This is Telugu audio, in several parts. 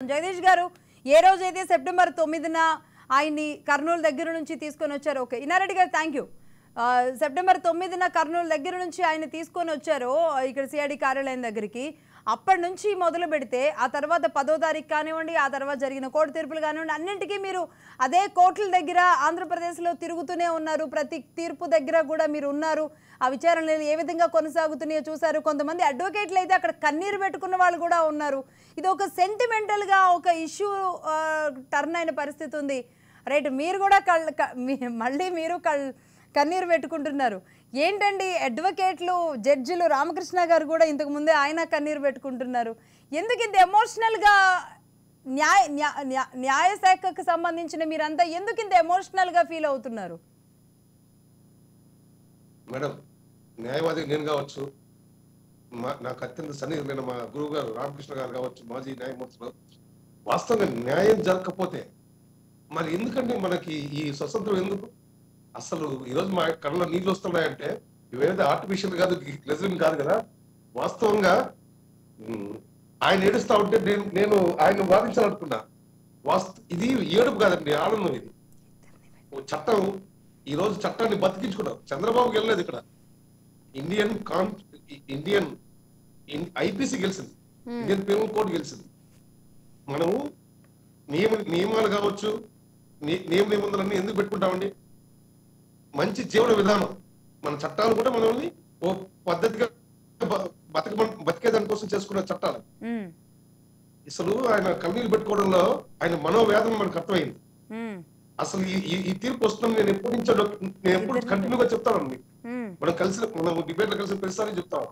జగదీష్ గారు ఏ రోజైతే సెప్టెంబర్ 9న ఆయన్ని కర్నూలు దగ్గర నుంచి తీసుకొని వచ్చారు. ఓకే ఇన్నారెడ్డి గారు థ్యాంక్ యూ. సెప్టెంబర్ 9న కర్నూలు దగ్గర నుంచి ఆయన తీసుకొని వచ్చారు ఇక్కడ సిఐడి కార్యాలయం దగ్గరికి. అప్పటి నుంచి మొదలు పెడితే ఆ తర్వాత 10వ తారీఖు కానివ్వండి, ఆ తర్వాత జరిగిన కోర్టు తీర్పులు కానివ్వండి, అన్నింటికీ మీరు అదే కోర్టుల దగ్గర ఆంధ్రప్రదేశ్లో తిరుగుతూనే ఉన్నారు. ప్రతి తీర్పు దగ్గర కూడా మీరు ఉన్నారు. ఆ విచారణలు ఏ విధంగా కొనసాగుతున్నాయో చూశారు. కొంతమంది అడ్వకేట్లు అయితే అక్కడ కన్నీరు పెట్టుకున్న వాళ్ళు కూడా ఉన్నారు. ఇది ఒక సెంటిమెంటల్గా ఒక ఇష్యూ టర్న్ అయిన పరిస్థితి ఉంది. రైట్, మీరు కూడా మళ్ళీ మీరు కన్నీరు పెట్టుకుంటున్నారు. ఏంటండి అడ్వకేట్లు, జడ్జిలు, రామకృష్ణ గారు కూడా ఇంతకు ముందే ఆయన కన్నీరు పెట్టుకుంటున్నారు. ఎందుకు ఇంత ఎమోషనల్గా న్యాయశాఖకు సంబంధించిన మీరంతా ఎందుకు ఇంత ఎమోషనల్గా ఫీల్ అవుతున్నారు? మేడం, న్యాయవాది నేను కావచ్చు, నాకు అత్యంత సన్నిహితులైన మా గురువు గారు రామకృష్ణ గారు కావచ్చు, మాజీ న్యాయమూర్తులు, వాస్తవంగా న్యాయం జరగకపోతే మరి ఎందుకంటే మనకి ఈ స్వతంత్రం ఎందుకు? అసలు ఈరోజు మా కళ్ళలో నీళ్ళు వస్తున్నాయంటే ఇవేదో ఆర్టిఫిషియల్ కాదు, గ్లెజరింగ్ కాదు కదా. వాస్తవంగా ఆయన ఏడుస్తా ఉంటే నేను ఆయన వాదించాలనుకున్నా. ఇది ఏడుపు కాదండి, ఆనందం. ఇది చట్టం, ఈ రోజు చట్టాన్ని బతికించుకున్నారు. చంద్రబాబుకి వెళ్ళలేదు ఇక్కడ. ఇండియన్ ఐపీసీ గెలిచింది, ఇండియన్ పీనల్ కోడ్ గెలిచింది. మనము నియమాలు కావచ్చు, నియమ నిబంధనలన్నీ ఎందుకు పెట్టుకుంటామండి? మంచి జీవన విధానం, మన చట్టాలు కూడా మనల్ని ఓ పద్ధతిగా బతికేదాని కోసం చేసుకున్న చట్టాలు. అసలు ఆయన కన్నీళ్ళు పెట్టుకోవడంలో ఆయన మనోవేదన మనకు అర్థమైంది. అసలు ఈ తీర్పు వస్తుందని నేను ఎప్పుడు కంటిన్యూగా చెప్తాను. మనం డిబేట్ లో కలిసి ప్రతిసారి చెప్తాను.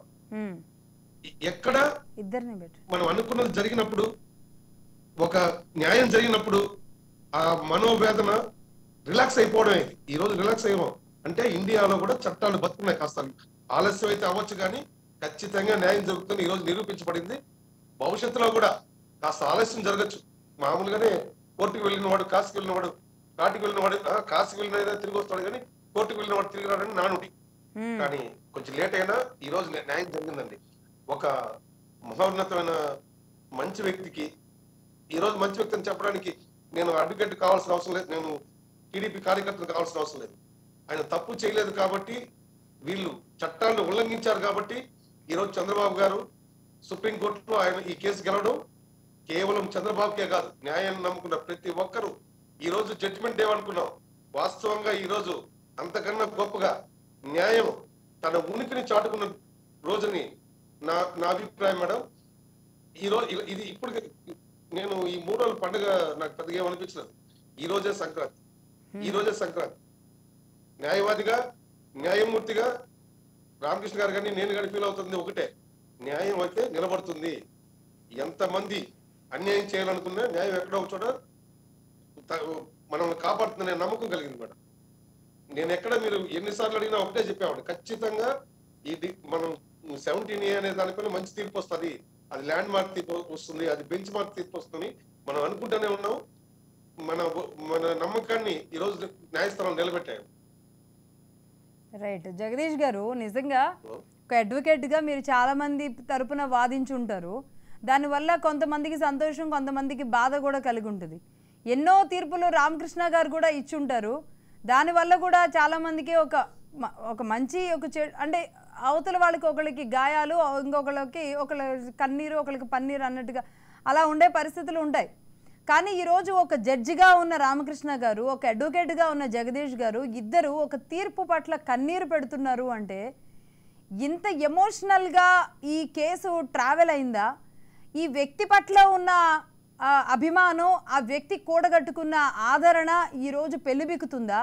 ఎక్కడ మనం అనుకున్నది జరిగినప్పుడు, ఒక న్యాయం జరిగినప్పుడు ఆ మనోవేదన రిలాక్స్ అయిపోవడం. ఈ రోజు రిలాక్స్ అయ్యాం అంటే ఇండియాలో కూడా చట్టాలు బతుకున్నాయి. కాస్త ఆలస్యం అయితే అవ్వచ్చు కానీ ఖచ్చితంగా న్యాయం జరుగుతుంది. ఈ రోజు నిరూపించబడింది. భవిష్యత్తులో కూడా కాస్త ఆలస్యం జరగచ్చు. మామూలుగానే కోర్టుకు వెళ్ళిన వాడు కాశీకి వెళ్ళినవాడు, కాటికి వెళ్ళినవాడు కాశీకి వెళ్ళిన తిరిగి వస్తాడు, కానీ కోర్టుకు వెళ్ళిన వాడు తిరిగి రాడని నానుడి. కానీ కొంచెం లేట్ అయినా ఈ రోజు న్యాయం జరిగిందండి. ఒక మహోన్నతమైన మంచి వ్యక్తికి, ఈ రోజు మంచి వ్యక్తి అని చెప్పడానికి నేను అడ్వకేట్ కావాల్సిన అవసరం లేదు, నేను టీడీపీ కార్యకర్తలు కావాల్సిన అవసరం లేదు. ఆయన తప్పు చేయలేదు కాబట్టి, వీళ్ళు చట్టాలను ఉల్లంఘించారు కాబట్టి ఈరోజు చంద్రబాబు గారు సుప్రీంకోర్టులో ఆయన ఈ కేసు గెలవడం కేవలం చంద్రబాబుకే కాదు, న్యాయాన్ని నమ్ముకున్న ప్రతి ఒక్కరూ ఈ రోజు జడ్జిమెంట్ డే అనుకున్నాం. వాస్తవంగా ఈ రోజు అంతకన్నా గొప్పగా న్యాయం తన ఉనికిని చాటుకున్న రోజుని నా అభిప్రాయం మేడం. ఈ రోజు ఇది ఇప్పుడు నేను ఈ 3 రోజుల పండుగ నాకు పెద్దగా ఏమనిపించలేదు. ఈ రోజే సంక్రాంతి, ఈ రోజే సంక్రాంతి. న్యాయవాదిగా, న్యాయమూర్తిగా రామకృష్ణ గారు కానీ నేను కానీ ఫీల్ అవుతుంది ఒకటే, న్యాయం అయితే నిలబడుతుంది. ఎంతమంది అన్యాయం చేయాలనుకున్నా న్యాయం ఎక్కడో ఒక చోట మనల్ని కాపాడుతుందనే నమ్మకం కలిగింది మేడం. నేను ఎక్కడ మీరు ఎన్నిసార్లు అడిగినా ఒకటే చెప్పేవాడు, ఖచ్చితంగా ఇది మనం 17A అనే దానిపైన మంచి తీర్పు వస్తుంది, అది ల్యాండ్ మార్క్ తీర్పు వస్తుంది, అది బెంచ్ మార్క్ తీర్పు వస్తుంది మనం అనుకుంటూనే ఉన్నాం. మన నమ్మకాన్ని ఈ రోజు న్యాయస్థానాలు నిలబెట్టాయి. రైట్, జగదీష్ గారు నిజంగా ఒక అడ్వకేట్గా మీరు చాలా మంది తరపున వాదించుంటారు. దానివల్ల కొంతమందికి సంతోషం, కొంతమందికి బాధ కూడా కలిగి ఉంటుంది. ఎన్నో తీర్పులు రామకృష్ణ గారు కూడా ఇచ్చుంటారు. దానివల్ల కూడా చాలామందికి ఒక మంచి అంటే అవతల వాళ్ళకి ఒకరికి గాయాలు, ఇంకొకరికి కన్నీరు, ఒకరికి పన్నీరు అన్నట్టుగా అలా ఉండే పరిస్థితులు ఉంటాయి. కానీ ఈరోజు ఒక జడ్జిగా ఉన్న రామకృష్ణ గారు, ఒక అడ్వకేట్గా ఉన్న జగదీష్ గారు, ఇద్దరు ఒక తీర్పు పట్ల కన్నీరు పెడుతున్నారు అంటే ఇంత ఎమోషనల్గా ఈ కేసు ట్రావెల్ అయిందా? ఈ వ్యక్తి పట్ల ఉన్న అభిమానం, ఆ వ్యక్తి కూడగట్టుకున్న ఆదరణ ఈరోజు పెళ్లిబిక్కుతుందా?